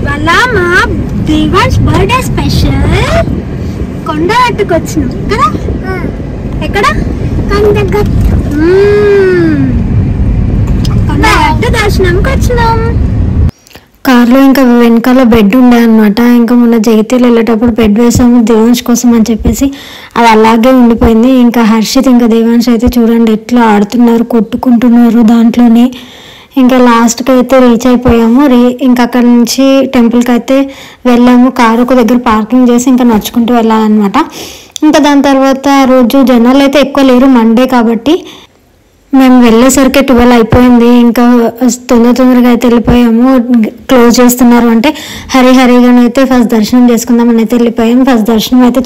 వాళ్ళ మా Devan's birthday special కొండగట్టుకు వచ్చినాం కదా. ఎక్కడ? కొండగట్టు దర్శనంకి వచ్చినాం. కార్లో ఇంకా వెనకాల బెడ్ ఉండే అనమాట. ఇంకా మొన్న జగిత్యాల వెళ్ళేటప్పుడు బెడ్ వేసాము దేవాంశ్ కోసం అని చెప్పేసి, అది అలాగే ఉండిపోయింది. ఇంకా హర్షిత్ ఇంకా దేవాంశ్ అయితే చూడండి ఎట్లా ఆడుతున్నారు, కొట్టుకుంటున్నారు దాంట్లోనే. ఇంకా లాస్ట్కి అయితే రీచ్ అయిపోయాము. ఇంకా అక్కడ నుంచి టెంపుల్కి అయితే వెళ్ళాము. కారు ఒక దగ్గర పార్కింగ్ చేసి ఇంకా నడుచుకుంటూ వెళ్ళాలన్నమాట. ఇంకా దాని తర్వాత రోజు జనాలు అయితే ఎక్కువ లేరు, మండే కాబట్టి. మేము వెళ్ళేసరికి 12 అయిపోయింది. ఇంకా తొందరగా అయితే వెళ్ళిపోయాము. క్లోజ్ చేస్తున్నారు అంటే హరిగానైతే ఫస్ట్ దర్శనం చేసుకుందామని అయితే వెళ్ళిపోయాము. ఫస్ట్ దర్శనం అయితే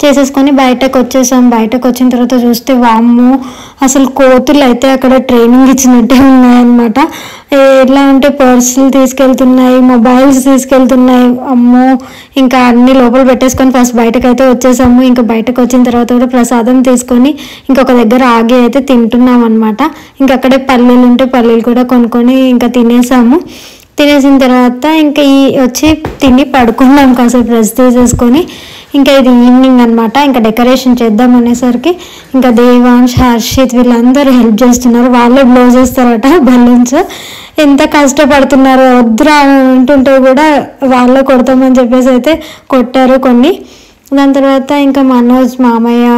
చేసేసుకొని బయటకు వచ్చేసాం. బయటకు వచ్చిన తర్వాత చూస్తే వామ్మో అసలు కోతులు అయితే అక్కడ ట్రైనింగ్ ఇచ్చినట్టే ఉన్నాయన్నమాట. ఎట్లా అంటే పర్సులు తీసుకెళ్తున్నాయి, మొబైల్స్ తీసుకెళ్తున్నాయి. అమ్మో ఇంకా అన్ని లోపల పెట్టేసుకొని ఫస్ట్ బయటకు అయితే వచ్చేసాము. ఇంకా బయటకు వచ్చిన తర్వాత కూడా ప్రసాదం తీసుకొని ఇంకొక దగ్గర ఆగి అయితే తింటున్నాం అనమాట. ఇంకా అక్కడే పల్లీలు ఉంటే పల్లీలు కూడా కొనుక్కొని ఇంకా తినేసిన తర్వాత ఇంకా వచ్చి తిని పడుకున్నాం, కాసేపు రెస్ట్ తీసేసుకొని. ఇంకా ఇది ఈవినింగ్ అనమాట. ఇంకా డెకరేషన్ చేద్దాం అనేసరికి ఇంకా దేవాంశ్, హర్షిత్ వీళ్ళందరూ హెల్ప్ చేస్తున్నారు. వాళ్ళే బ్లో చేస్తారట బలూన్స్. ఎంత కష్టపడుతున్నారో, వద్దురా అంటుంటే కూడా వాళ్ళే కొడతామని చెప్పేసి అయితే కొట్టారు కొన్ని. దాని తర్వాత ఇంకా మనోజ్, మామయ్య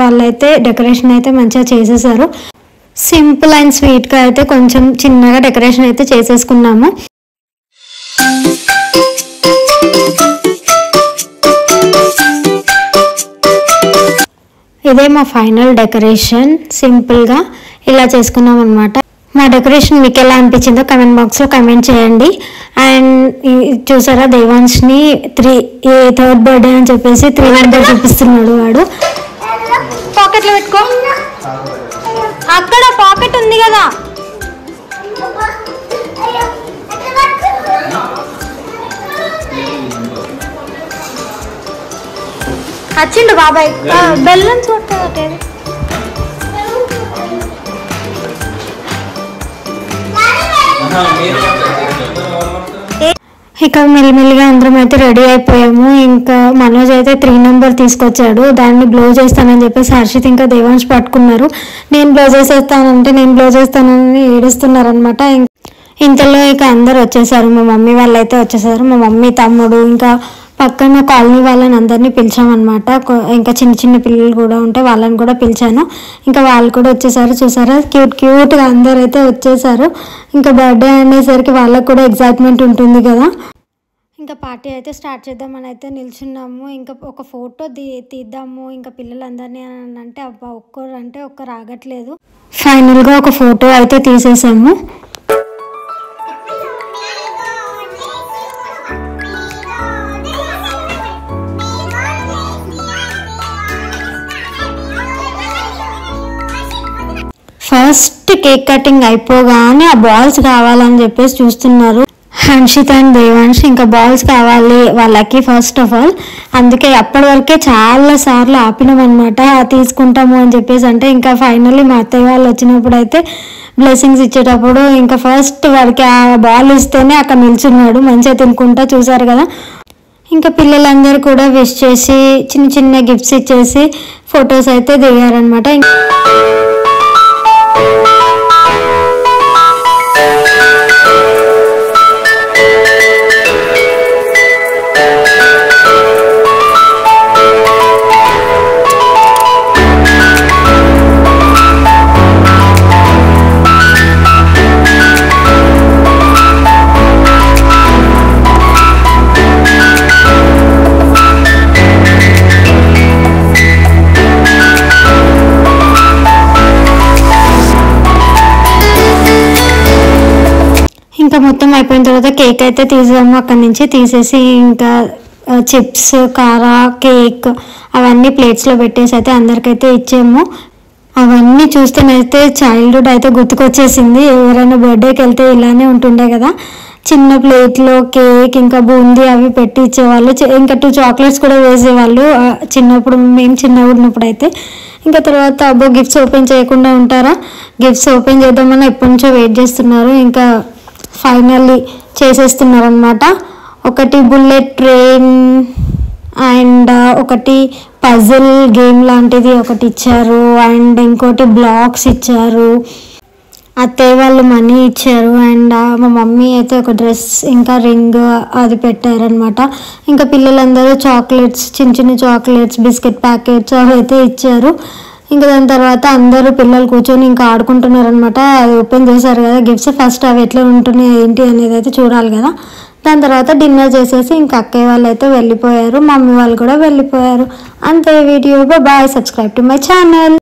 వాళ్ళైతే డెకరేషన్ అయితే మంచిగా చేసేసారు. సింపుల్ అండ్ స్వీట్గా అయితే కొంచెం చిన్నగా డెకరేషన్ అయితే చేసేసుకున్నాము. ఇదే మా ఫైనల్ డెకరేషన్. సింపుల్గా ఇలా చేసుకున్నాం అనమాట. మా డెకరేషన్ మీకు ఎలా అనిపించిందో కమెంట్ బాక్స్లో కమెంట్ చేయండి. అండ్ చూసారా దేవాంశ్ని థర్డ్ బర్త్డే అని చెప్పేసి 3 నెంబర్ చూపిస్తున్నాడు వాడు. పాకెట్లో పెట్టుకో, అక్కడ పాకెట్ ఉంది కదా. వచ్చిండు బాబాయ్. బెల్లం చూడటం ఇక మెల్లిమెల్లిగా అందరం అయితే రెడీ అయిపోయాము. ఇంకా మనోజ్ అయితే 3 నెంబర్ తీసుకొచ్చాడు. దాన్ని బ్లో చేస్తానని చెప్పేసి హర్షిత్ ఇంకా దేవాంశ్ పట్టుకున్నారు. నేను బ్లో చేస్తానని ఏడుస్తున్నారు అనమాట. ఇంతలో ఇక అందరు వచ్చేసారు. మా మమ్మీ వాళ్ళు అయితే వచ్చేసారు. మా మమ్మీ, తమ్ముడు, ఇంకా పక్కన కాలనీ వాళ్ళని అందరినీ పిలిచామన్నమాట. ఇంకా చిన్న పిల్లలు కూడా ఉంటే వాళ్ళని కూడా పిలిచాను. ఇంకా వాళ్ళు కూడా వచ్చేసారు. చూసారా క్యూట్గా అందరు అయితే వచ్చేసారు. ఇంకా బర్త్డే అనేసరికి వాళ్ళకు కూడా ఎగ్జైట్మెంట్ ఉంటుంది కదా. ఇంకా పార్టీ అయితే స్టార్ట్ చేద్దామని అయితే నిల్చున్నాము. ఇంకా ఒక ఫోటో తీద్దాము ఇంకా పిల్లలందరినీ అని అంటే అబ్బా ఒక్కరు ఆగట్లేదు. ఫైనల్గా ఒక ఫోటో అయితే తీసేసాము. ఫస్ట్ కేక్ కటింగ్ అయిపోగానే ఆ బాల్స్ కావాలని చెప్పేసి చూస్తున్నారు హర్షిత్ అండ్ దేవాంశ్. ఇంకా బాల్స్ కావాలి వాళ్ళకి ఫస్ట్ ఆఫ్ ఆల్. అందుకే అప్పటి వరకే చాలా సార్లు ఆపినాం అనమాట, తీసుకుంటాము అని చెప్పేసి. అంటే ఇంకా ఫైనల్లీ మా అత్తయ్య వాళ్ళు వచ్చినప్పుడు అయితే బ్లెస్సింగ్స్ ఇచ్చేటప్పుడు ఇంకా ఫస్ట్ వాడికి ఆ బాల్ ఇస్తేనే అక్కడ నిల్చున్నాడు మంచిగా తినుకుంటా. చూసారు కదా. ఇంకా పిల్లలందరూ కూడా విష్ చేసి చిన్న గిఫ్ట్స్ ఇచ్చేసి ఫొటోస్ అయితే దిగారనమాట. ఇంకా మొత్తం అయిపోయిన తర్వాత కేక్ అయితే తీసాము. అక్కడి నుంచి తీసేసి ఇంకా చిప్స్, కారా, కేక్ అవన్నీ ప్లేట్స్లో పెట్టేసి అయితే అందరికైతే ఇచ్చాము. అవన్నీ చూస్తేనైతే చైల్డ్హుడ్ అయితే గుర్తుకొచ్చేసింది. ఎవరైనా బర్త్డేకి వెళ్తే ఇలానే ఉంటుండే కదా. చిన్న ప్లేట్లో కేక్ ఇంకా బూందీ అవి పెట్టి ఇచ్చేవాళ్ళు. ఇంకా 2 చాక్లెట్స్ కూడా వేసేవాళ్ళు చిన్నప్పుడు, మేము చిన్నగా ఉన్నప్పుడు అయితే. ఇంకా తర్వాత అబ్బో గిఫ్ట్స్ ఓపెన్ చేయకుండా ఉంటారా, గిఫ్ట్స్ ఓపెన్ చేద్దామని ఎప్పటి నుంచో వెయిట్ చేస్తున్నారు. ఇంకా ఫైనల్లీ చేసేస్తున్నారనమాట. ఒకటి బుల్లెట్ ట్రైన్ అండ్ ఒకటి పజిల్ గేమ్ లాంటిది ఒకటి ఇచ్చారు అండ్ ఇంకోటి బ్లాక్స్ ఇచ్చారు. అత్తయ్య వాళ్ళు మనీ ఇచ్చారు అండ్ మా మమ్మీ అయితే ఒక డ్రెస్ ఇంకా రింగ్ అది పెట్టారనమాట. ఇంకా పిల్లలందరూ చాక్లెట్స్, చిన్న చిన్న చాక్లెట్స్, బిస్కెట్ ప్యాకెట్స్ అవి అయితే ఇచ్చారు. ఇంకా దాని తర్వాత అందరూ పిల్లలు కూర్చొని ఇంకా ఆడుకుంటున్నారు అనమాట. అది ఓపెన్ చేశారు కదా గిఫ్ట్స్, ఫస్ట్ అవి ఎట్లా ఉంటున్నాయి ఏంటి అనేది అయితే చూడాలి కదా. దాని తర్వాత డిన్నర్ చేసేసి ఇంకా అక్కయ్య వాళ్ళు అయితే వెళ్ళిపోయారు, మమ్మీ వాళ్ళు కూడా వెళ్ళిపోయారు. అంతే video. Bye, subscribe to my channel.